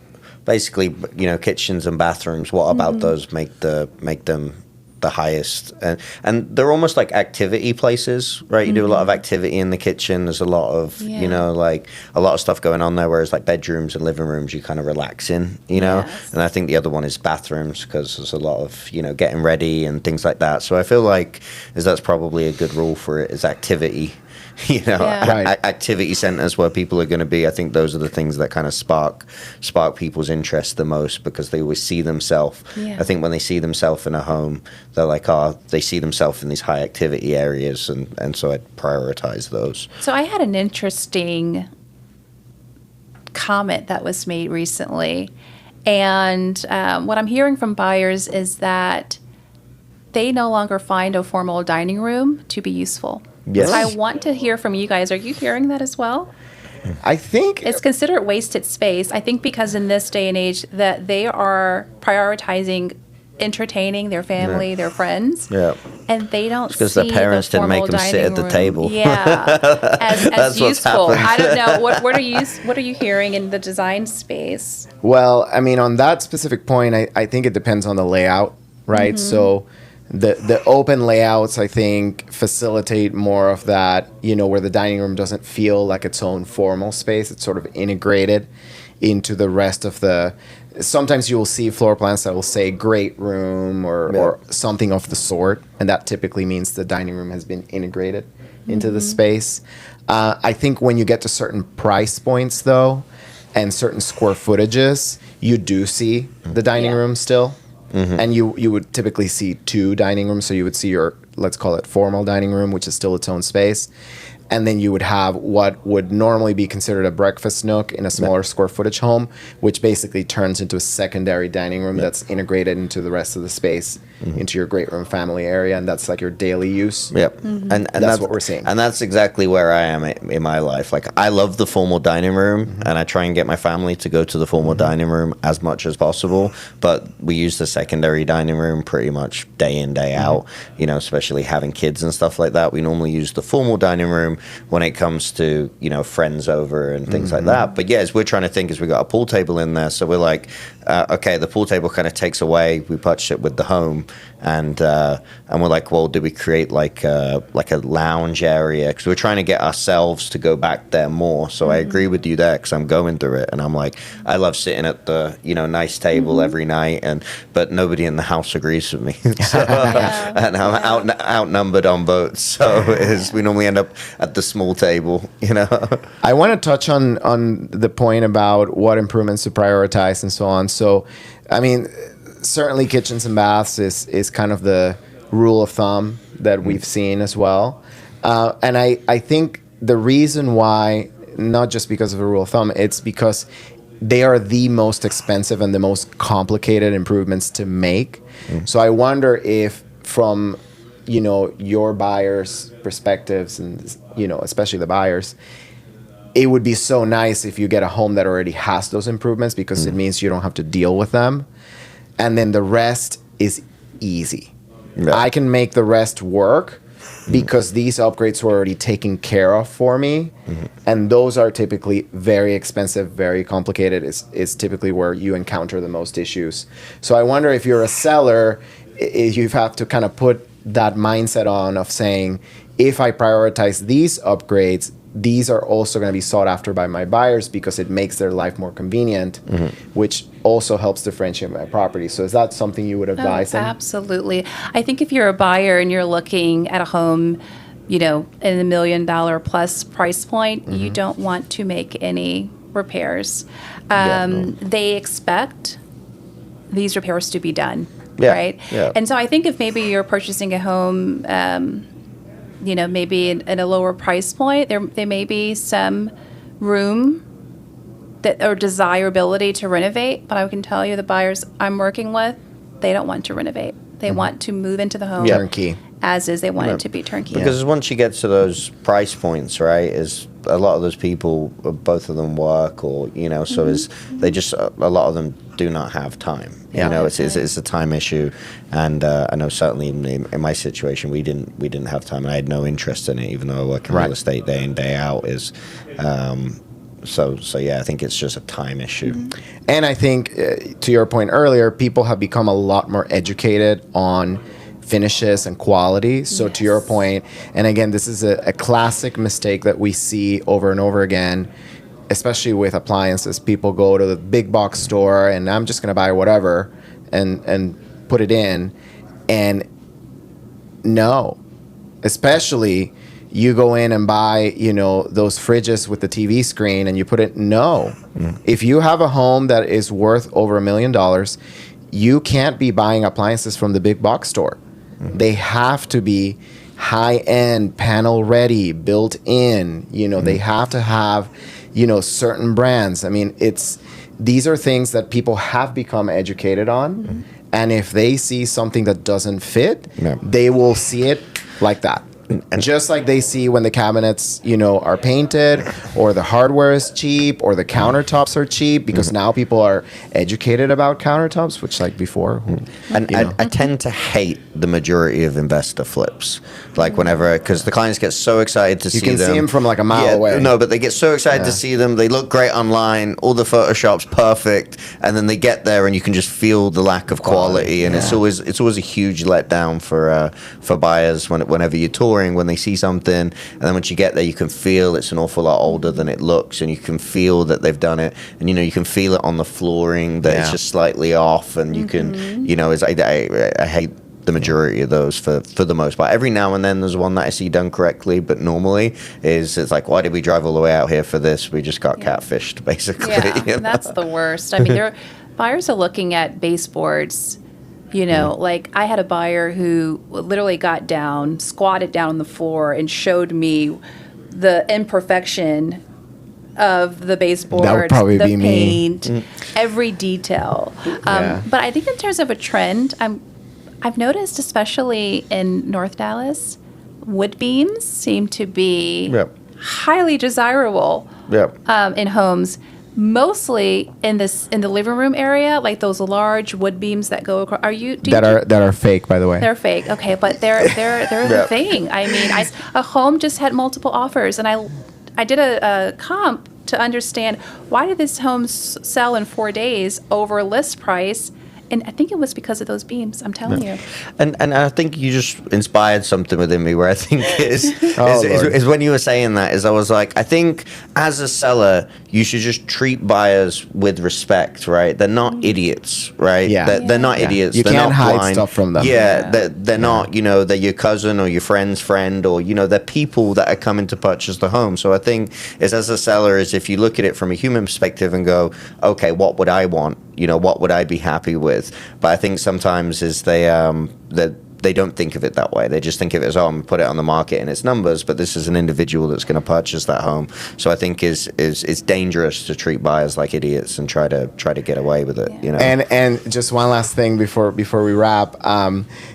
basically, kitchens and bathrooms, what about those make them the highest, and they're almost like activity places, right? You do a lot of activity in the kitchen. There's a lot of like a lot of stuff going on there. Whereas like bedrooms and living rooms, you kind of relax in, And I think the other one is bathrooms, because there's a lot of getting ready and things like that. So I feel like that's probably a good rule for it, is activity. Activity centers where people are going to be. I think those are the things that kind of spark people's interest the most, because they always see themselves. I think when they see themselves in a home, they're like, they see themselves in these high activity areas, and so I'd prioritize those. So I had an interesting comment that was made recently, and what I'm hearing from buyers is that they no longer find a formal dining room to be useful. Yes. So I want to hear from you guys. Are you hearing that as well? I think it's considered wasted space. I think because in this day and age that they are prioritizing entertaining their family, their friends, and they don't see because their parents didn't make them sit at the table. As useful. I don't know. What are you hearing in the design space? Well, I mean, on that specific point, I think it depends on the layout, right? So the open layouts, I think, facilitate more of that, where the dining room doesn't feel like its own formal space. It's sort of integrated into the rest of the... Sometimes you will see floor plans that will say great room or something of the sort, and that typically means the dining room has been integrated into the space. I think when you get to certain price points, though, and certain square footages, you do see the dining room still. And you would typically see two dining rooms. So you would see your, let's call it formal dining room, which is still its own space. And then you would have what would normally be considered a breakfast nook in a smaller square footage home, which basically turns into a secondary dining room that's integrated into the rest of the space, into your great room family area. And that's like your daily use. And that's what we're seeing. And that's exactly where I am in my life. Like, I love the formal dining room, and I try and get my family to go to the formal dining room as much as possible. But we use the secondary dining room pretty much day in, day out, especially having kids and stuff like that. We normally use the formal dining room when it comes to friends over and things like that. But as we're trying to think, is we got a pool table in there, so we're like, okay, the pool table kind of takes away. We purchased it with the home, and we're like, well, do we create like a lounge area? Because we're trying to get ourselves to go back there more. So I agree with you there, because I'm going through it, and I'm like, I love sitting at the nice table every night, but nobody in the house agrees with me. And I'm outnumbered on both. So we normally end up at the small table. I want to touch on the point about what improvements to prioritize and so on. So, I mean, certainly kitchens and baths is kind of the rule of thumb that we've seen as well. And I think the reason why, not just because of a rule of thumb, it's because they are the most expensive and the most complicated improvements to make. So I wonder if from, your buyers' perspectives and, especially the buyers, it would be so nice if you get a home that already has those improvements, because it means you don't have to deal with them. And then the rest is easy. I can make the rest work because these upgrades were already taken care of for me. And those are typically very expensive, very complicated, is typically where you encounter the most issues. So I wonder if you're a seller, you have to kind of put that mindset on of saying, if I prioritize these upgrades, these are also going to be sought after by my buyers because it makes their life more convenient, which also helps differentiate my property. So is that something you would advise them? Absolutely. I think if you're a buyer and you're looking at a home, in the $1 million plus price point, you don't want to make any repairs. They expect these repairs to be done, right? And so I think if maybe you're purchasing a home, maybe at a lower price point, there may be some room or desirability to renovate. But I can tell you, the buyers I'm working with, they don't want to renovate. They want to move into the home turnkey, as is. They want it to be turnkey. Because once you get to those price points, right, is a lot of those people, both of them work, or so is they just a lot of them do not have time. It's a time issue, and I know certainly in my situation we didn't have time, and I had no interest in it, even though I work in real estate day in, day out. So I think it's just a time issue. And I think to your point earlier, people have become a lot more educated on finishes and quality. So to your point, and again, this is a classic mistake that we see over and over again, especially with appliances. People go to the big box store and I'm just going to buy whatever and put it in. And no, especially you go in and buy, those fridges with the TV screen and you put it, no. If you have a home that is worth over $1 million, you can't be buying appliances from the big box store. They have to be high-end, panel ready, built in. They have to have, certain brands. I mean, these are things that people have become educated on. And if they see something that doesn't fit, they will see it like that. And just like they see when the cabinets, are painted, or the hardware is cheap, or the countertops are cheap, because now people are educated about countertops, which like before. And I tend to hate the majority of investor flips. Like whenever, because the clients get so excited to see them. You can see them from like a mile away. No, but they get so excited to see them. They look great online. All the Photoshop's perfect, and then they get there, and you can just feel the lack of quality. And it's always a huge letdown for buyers whenever you're touring. When they see something, and then once you get there, you can feel it's an awful lot older than it looks, and you can feel that they've done it, and you can feel it on the flooring that it's just slightly off, and you can, I hate the majority of those for the most part. Every now and then there's one that I see done correctly, but normally it's like, why did we drive all the way out here for this? We just got catfished, basically. Yeah, that's the worst. I mean, buyers are looking at baseboards. Like I had a buyer who literally got down, squatted down on the floor, and showed me the imperfection of the baseboard, that would probably the be paint, me. Every detail. But I think in terms of a trend, I've noticed, especially in North Dallas, wood beams seem to be highly desirable in homes. Mostly in the living room area, like those large wood beams that go across. That are fake, by the way. They're fake, okay, but they're the thing. I mean, a home just had multiple offers, and I did a comp to understand why did this home sell in 4 days over list price. And I think it was because of those beams. I'm telling you. And I think you just inspired something within me where I think is when you were saying that, is I was like, I think as a seller, you should just treat buyers with respect, right? They're not idiots, right? Yeah. They're not idiots. You they're can't not hide blind. stuff from them. Yeah, they're not, they're your cousin or your friend's friend, or, they're people that are coming to purchase the home. So I think as a seller is if you look at it from a human perspective and go, okay, what would I want? What would I be happy with? But I think sometimes is they don't think of it that way. They just think of it as, I'm going to put it on the market and it's numbers, but this is an individual that's going to purchase that home. So I think it's dangerous to treat buyers like idiots and try to get away with it. And just one last thing before we wrap.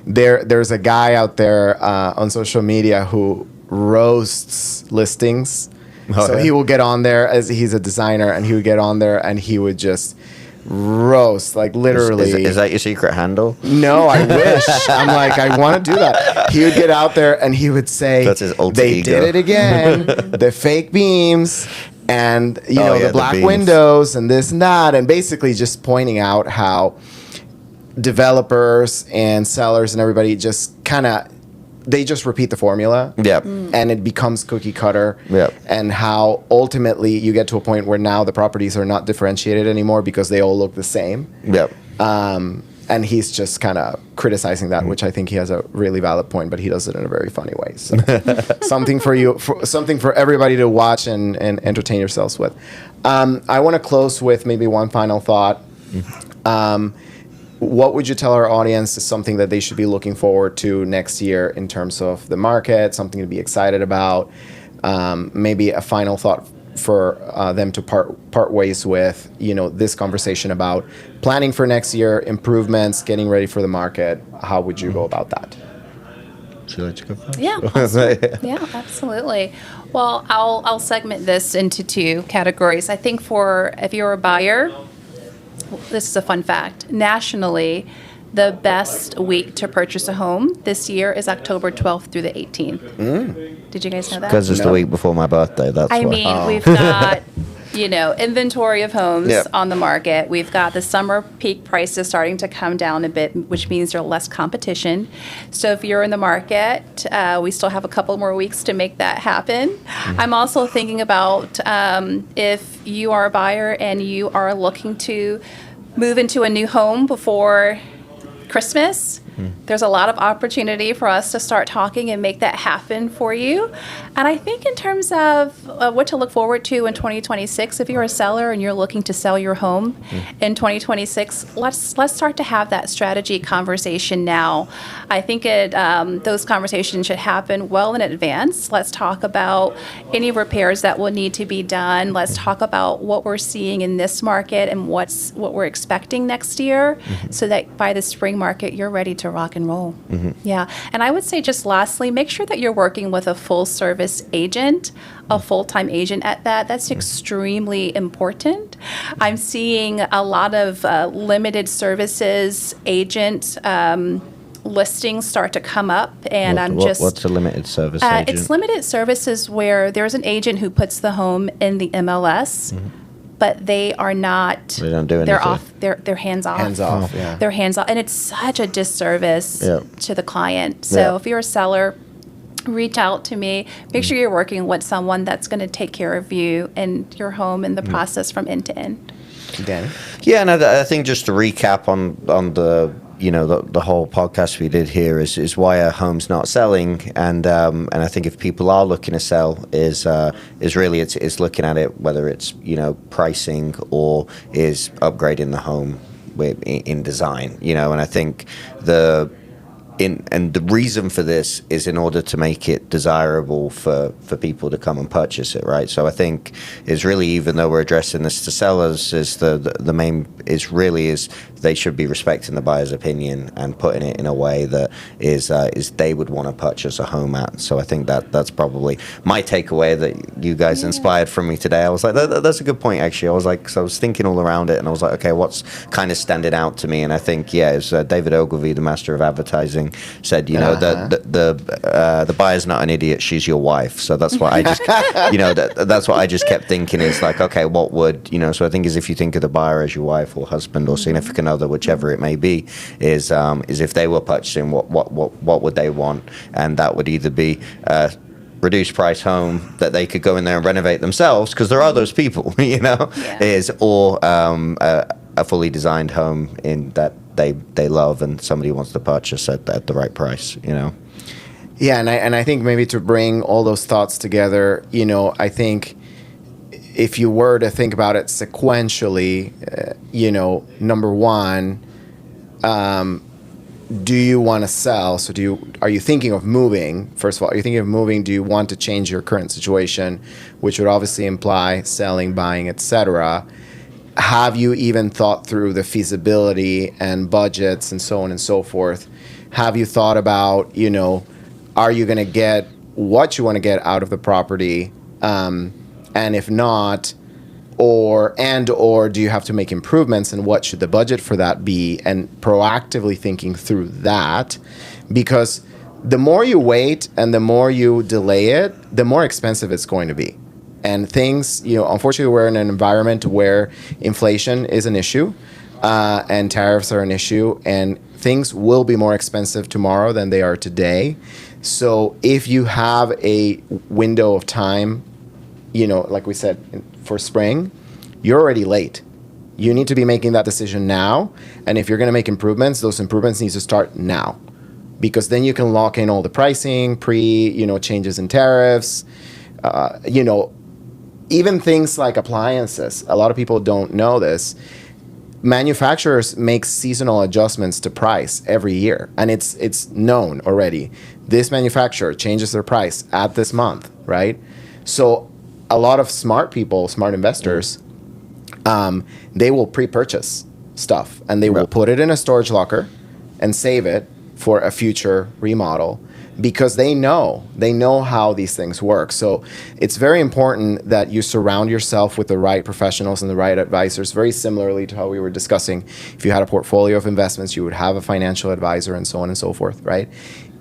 There's a guy out there on social media who roasts listings. He will get on there, as he's a designer, and he would get on there and he would just roast, like literally. Is that your secret handle? No, I wish. I'm like, I want to do that. He would get out there and he would say, that's his alter they ego. did it again. The fake beams and the black beams. windows and this and that, and basically just pointing out how developers and sellers and everybody just kind of they just repeat the formula. Yep. And it becomes cookie cutter. Yep. And how ultimately you get to a point where now the properties are not differentiated anymore because they all look the same. Yep. And he's just kind of criticizing that, which I think he has a really valid point, but he does it in a very funny way. So something for everybody to watch and entertain yourselves with. I want to close with maybe one final thought. What would you tell our audience is something that they should be looking forward to next year in terms of the market, something to be excited about, maybe a final thought for them to part ways with, this conversation about planning for next year, improvements, getting ready for the market. How would you go about that? Would you like to go first? Yeah, absolutely. Yeah, absolutely. Well, I'll segment this into two categories. I think if you're a buyer, this is a fun fact. Nationally, the best week to purchase a home this year is October 12th through the 18th. Did you guys know that? Because it's the week before my birthday. That's why. We've got, inventory of homes Yep. on the market. We've got the summer peak prices starting to come down a bit, which means there's less competition. So if you're in the market, we still have a couple more weeks to make that happen. I'm also thinking about if you are a buyer and you are looking to move into a new home before Christmas, there's a lot of opportunity for us to start talking and make that happen for you. And I think in terms of what to look forward to in 2026, if you're a seller and you're looking to sell your home in 2026, let's start to have that strategy conversation now. I think those conversations should happen well in advance. Let's talk about any repairs that will need to be done. Let's talk about what we're seeing in this market and what we're expecting next year, so that by the spring market, you're ready to rock and roll. Yeah. And I would say just lastly, make sure that you're working with a full service agent, a full-time agent at that. That's extremely important. I'm seeing a lot of limited services agent listings start to come up, and what's a limited service agent? It's limited services where there's an agent who puts the home in the MLS, but they are not. They don't do anything. They're off. They're hands off. Hands off, yeah. They're hands off, and it's such a disservice to the client. So Yeah. if you're a seller, reach out to me. Make sure you're working with someone that's going to take care of you and your home and the process from end to end. Danny? Yeah, and I think just to recap on the the whole podcast we did here is why a home's not selling, and I think if people are looking to sell, is really it's looking at it whether it's pricing or is upgrading the home in design, and I think and the reason for this is in order to make it desirable for people to come and purchase it, right? So I think is really, even though we're addressing this to sellers, is the main is they should be respecting the buyer's opinion and putting it in a way that is they would want to purchase a home at. So I think that's probably my takeaway that you guys inspired from me today. I was like, that's a good point, actually. I was thinking all around it, and I was like, okay, what's kind of standing out to me? And I think, it's David Ogilvy, the master of advertising, said, the buyer's not an idiot, she's your wife. So that's what I just, that's what I just kept thinking, is like, okay, what would, so I think is if you think of the buyer as your wife or husband or significant other, whichever it may be, is if they were purchasing, what would they want? And that would either be reduced price home that they could go in there and renovate themselves, because there are those people, or a fully designed home in that they love and somebody wants to purchase at the right price, Yeah, and I think maybe to bring all those thoughts together, I think if you were to think about it sequentially, number one, do you want to sell? So are you thinking of moving? First of all, are you thinking of moving? Do you want to change your current situation, which would obviously imply selling, buying, etc.? Have you even thought through the feasibility and budgets and so on and so forth? Have you thought about, are you going to get what you want to get out of the property? And if not, or do you have to make improvements, and what should the budget for that be? And proactively thinking through that, because the more you wait and the more you delay it, the more expensive it's going to be. And things, unfortunately, we're in an environment where inflation is an issue, and tariffs are an issue, and things will be more expensive tomorrow than they are today. So if you have a window of time, like we said, for spring, you're already late. You need to be making that decision now. And if you're going to make improvements, those improvements need to start now, because then you can lock in all the pricing, changes in tariffs, even things like appliances. A lot of people don't know this. Manufacturers make seasonal adjustments to price every year, and it's known already. This manufacturer changes their price at this month, right? So a lot of smart people, smart investors, they will pre-purchase stuff, and they will put it in a storage locker and save it for a future remodel, because they know how these things work. So it's very important that you surround yourself with the right professionals and the right advisors, very similarly to how we were discussing. If you had a portfolio of investments, you would have a financial advisor and so on and so forth, right?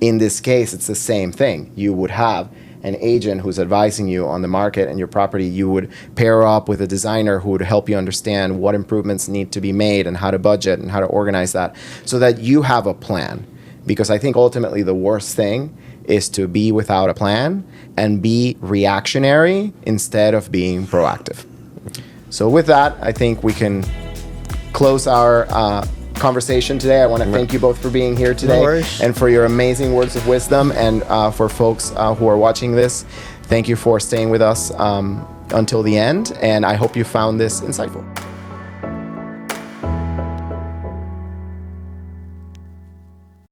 In this case, it's the same thing. You would have an agent who's advising you on the market and your property, you would pair up with a designer who would help you understand what improvements need to be made and how to budget and how to organize that so that you have a plan. Because I think ultimately the worst thing is to be without a plan and be reactionary instead of being proactive. So with that, I think we can close our conversation today. I want to thank you both for being here today and for your amazing words of wisdom. And for folks who are watching this, thank you for staying with us until the end. And I hope you found this insightful.